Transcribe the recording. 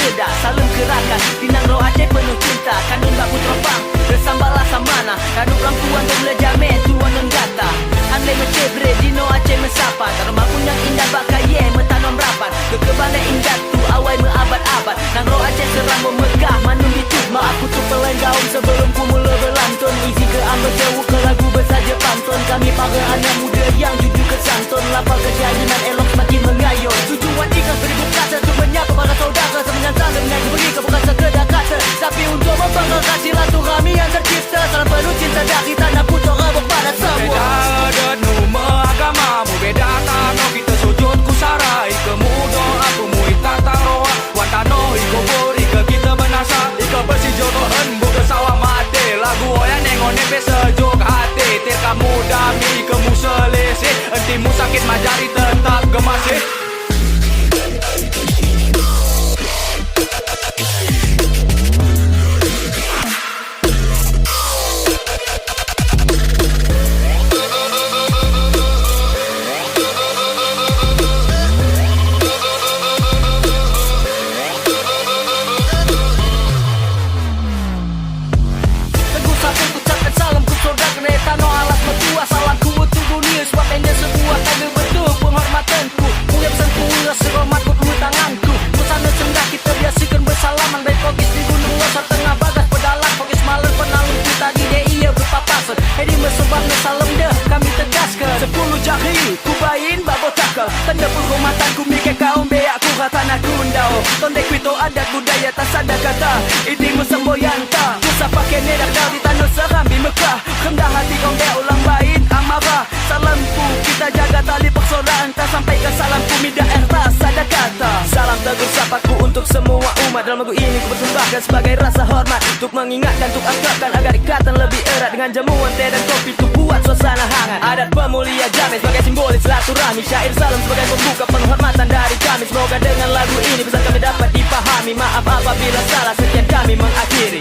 kedah. Salam kerakan Pinang roh Aceh penuh cinta. Kanun bak putra pang Resambala samana. Kanun orang tuan tu belajar tuan non gata. Andai mencebre Dino Aceh mesapa. Termakun yang indah bak kaya metanom rapat. Kekebalik indah tu awai meabad-abad. Nang roh Aceh serambut megah manum ditutma. Aku tu pelenggaum sebelum ku mula berlantun. Isi ke ambil jauh ke lagu bersaja pantun. Kami para anak muda yang jujur ke santun. Lapar kejahilan elok semakin mengayun. Tujuan ikhlas beribu kata untuk menyapa para saudara. Semenyantang dan mengaji berikan bukan sekedar kata, tapi untuk membanggakan silaturahmi yang tercipta. Salam penuh cinta dari tanah putra kepada semua. Beda denuma agamamu, beda tanah kita sujud ku sarai. Kemudo aku muita taroa, watano iko bori ke kita benasa. Ika bersih jodoh henbu ke sawah mati. Lagu yang nengon nepe sejuk hati. Kamu dami kemu selesai. Entimu sakit majari tetap gemasih. Tanda penghormatan ku mikir kaum be aku kata nak kundau. Tondek kuito adat budaya tak sadar kata. Ini musemboyan tak. Usah pakai nedak kau di tanah serambi Mekah. Rendah hati kau be ulang bain amarah. Salamku kita jaga tali persaudaraan. Tak sampaikan salamku mida ertas sadar kata. Salam tegur sapaku untuk semua umat. Dalam lagu ini ku persembahkan sebagai rasa hormat. Untuk mengingatkan, untuk akrabkan agar ikatan lebih erat. Dengan jamuan teh dan kopi untuk buat suasana hangat. Adat pemulia jamin sebagai simbolis silaturahmi. Syair salam sebagai pembuka penghormatan dari kami. Semoga dengan lagu ini pesan kami dapat dipahami. Maaf apabila salah, sekian kami mengakhiri.